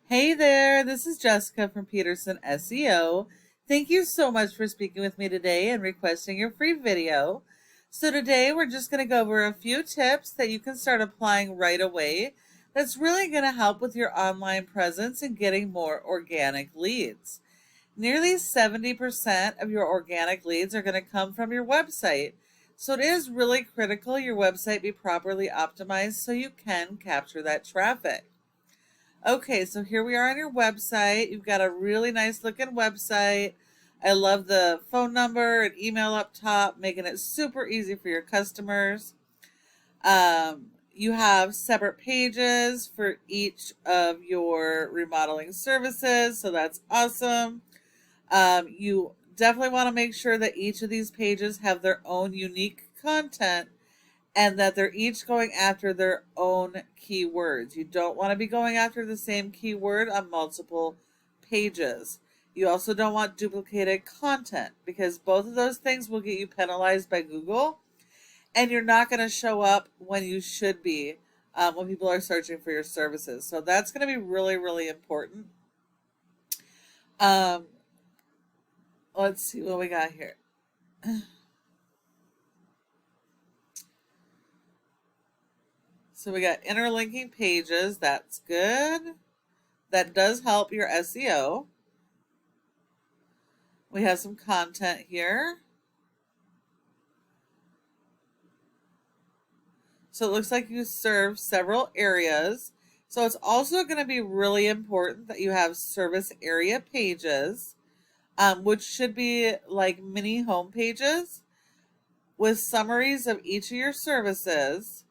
Hey there, this is Jessica from Peterson SEO. Thank you so much for speaking with me today and requesting your free video. So today we're just going to go over a few tips that you can start applying right away that's really going to help with your online presence and getting more organic leads. Nearly 70% of your organic leads are going to come from your website. So it is really critical your website be properly optimized so you can capture that traffic. Okay, so here we are on your website. You've got a really nice looking website. I love the phone number and email up top, making it super easy for your customers. You have separate pages for each of your remodeling services, so that's awesome. You definitely want to make sure that each of these pages have their own unique content and that they're each going after their own keywords. You don't want to be going after the same keyword on multiple pages. You also don't want duplicated content because both of those things will get you penalized by Google, and you're not going to show up when you should be when people are searching for your services. So that's going to be really, really important. Um, let's see what we got here. So we got interlinking pages. That's good. That does help your SEO. We have some content here. So it looks like you serve several areas. So it's also going to be really important that you have service area pages, which should be like mini home pages with summaries of each of your services,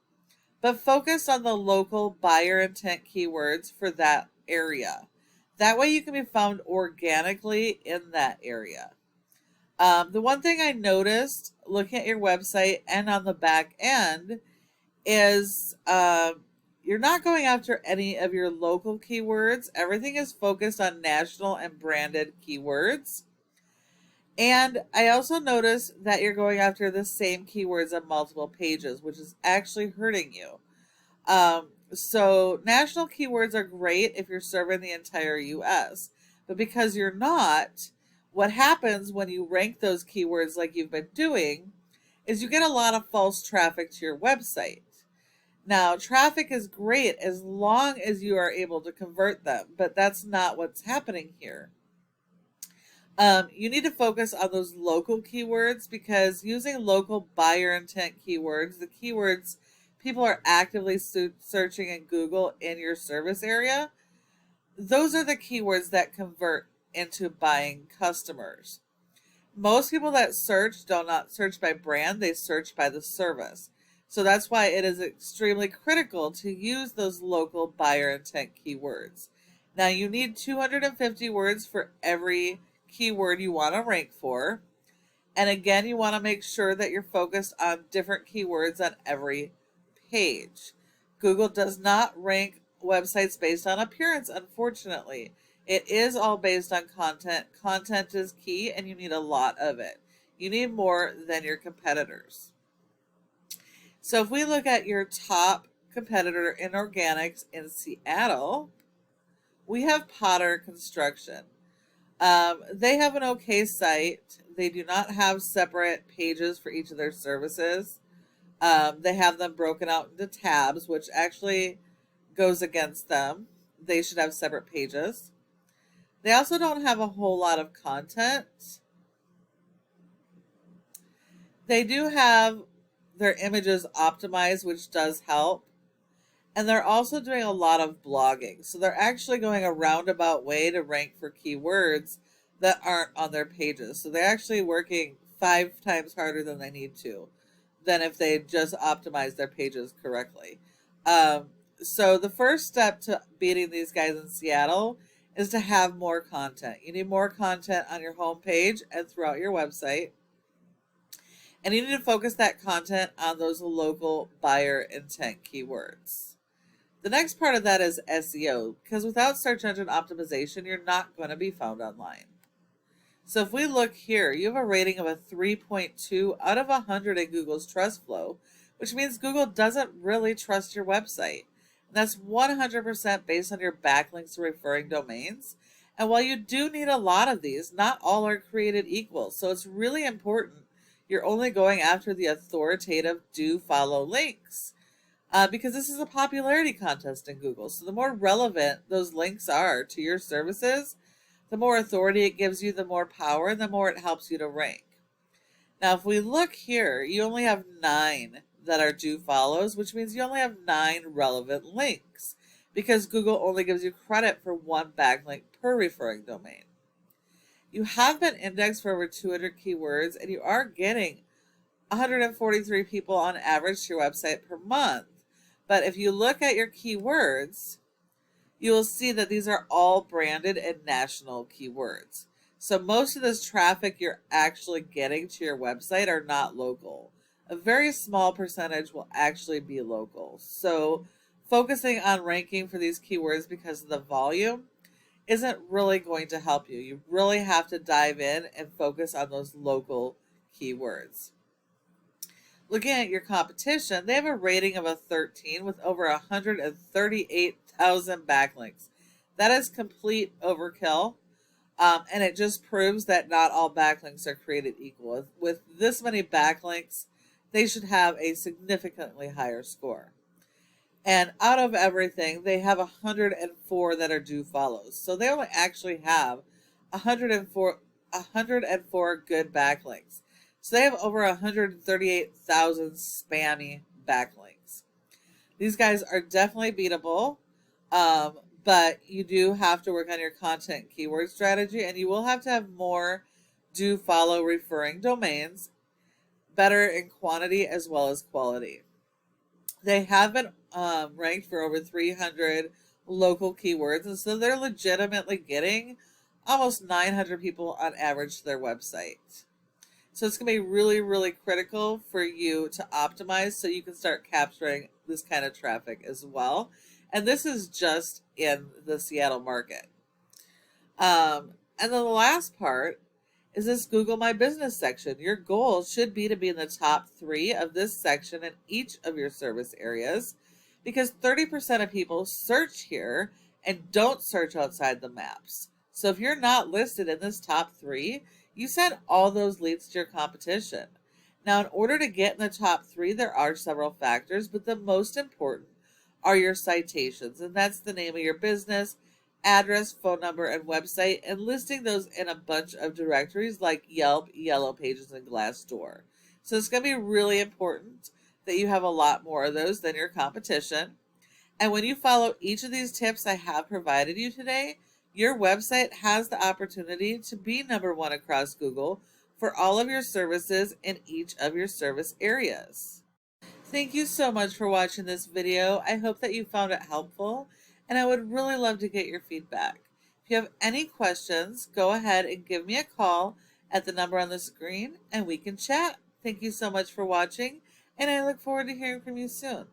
but focused on the local buyer intent keywords for that area. That way you can be found organically in that area. The one thing I noticed looking at your website and on the back end is you're not going after any of your local keywords. Everything is focused on national and branded keywords. And I also noticed that you're going after the same keywords on multiple pages, which is actually hurting you. So national keywords are great if you're serving the entire US, but because you're not, what happens when you rank those keywords like you've been doing is you get a lot of false traffic to your website. Now, traffic is great as long as you are able to convert them, but that's not what's happening here. You need to focus on those local keywords because using local buyer intent keywords, the keywords people are actively searching in Google in your service area, those are the keywords that convert into buying customers. Most people that search do not search by brand, they search by the service. So that's why it is extremely critical to use those local buyer intent keywords. Now you need 250 words for every keyword you want to rank for. And again, you want to make sure that you're focused on different keywords on every page. Google does not rank websites based on appearance, unfortunately. It is all based on content. Content is key, and you need a lot of it. You need more than your competitors. So if we look at your top competitor in organics in Seattle, we have Potter Construction. They have an okay site. They do not have separate pages for each of their services. They have them broken out into tabs, which actually goes against them. They should have separate pages. They also don't have a whole lot of content. They do have their images optimized, which does help. And they're also doing a lot of blogging. So they're actually going a roundabout way to rank for keywords that aren't on their pages. So they're actually working 5 times harder than they need to than if they just optimized their pages correctly. So the first step to beating these guys in Seattle is to have more content. You need more content on your homepage and throughout your website. And you need to focus that content on those local buyer intent keywords. The next part of that is SEO, because without search engine optimization, you're not going to be found online. So if we look here, you have a rating of a 3.2 out of 100 in Google's trust flow, which means Google doesn't really trust your website. That's 100% based on your backlinks to referring domains. And while you do need a lot of these, not all are created equal. So it's really important you're only going after the authoritative do follow links. Because this is a popularity contest in Google. So the more relevant those links are to your services, the more authority it gives you, the more power, and the more it helps you to rank. Now, if we look here, you only have 9 that are do follows, which means you only have 9 relevant links because Google only gives you credit for 1 backlink per referring domain. You have been indexed for over 200 keywords, and you are getting 143 people on average to your website per month. But if you look at your keywords, you will see that these are all branded and national keywords. So most of this traffic you're actually getting to your website are not local. A very small percentage will actually be local. So focusing on ranking for these keywords because of the volume isn't really going to help you. You really have to dive in and focus on those local keywords. Looking at your competition, they have a rating of a 13 with over 138,000 backlinks. That is complete overkill. And it just proves that not all backlinks are created equal. With this many backlinks, they should have a significantly higher score. And out of everything, they have 104 that are do follows. So they only actually have 104 good backlinks. So they have over 138,000 spammy backlinks. These guys are definitely beatable. But you do have to work on your content keyword strategy, and you will have to have more do follow referring domains, better in quantity as well as quality. They have been ranked for over 300 local keywords, and so they're legitimately getting almost 900 people on average to their website. So it's going to be really, really critical for you to optimize so you can start capturing this kind of traffic as well. And this is just in the Seattle market. And then the last part is this Google My Business section. Your goal should be to be in the top 3 of this section in each of your service areas because 30% of people search here and don't search outside the maps. So if you're not listed in this top 3, you send all those leads to your competition. Now, in order to get in the top 3, there are several factors, but the most important are your citations, and that's the name of your business, address, phone number, and website, and listing those in a bunch of directories like Yelp, Yellow Pages, and Glassdoor. So it's going to be really important that you have a lot more of those than your competition. And when you follow each of these tips I have provided you today, your website has the opportunity to be number 1 across Google for all of your services in each of your service areas. Thank you so much for watching this video. I hope that you found it helpful, and I would really love to get your feedback. If you have any questions, go ahead and give me a call at the number on the screen, and we can chat. Thank you so much for watching, and I look forward to hearing from you soon.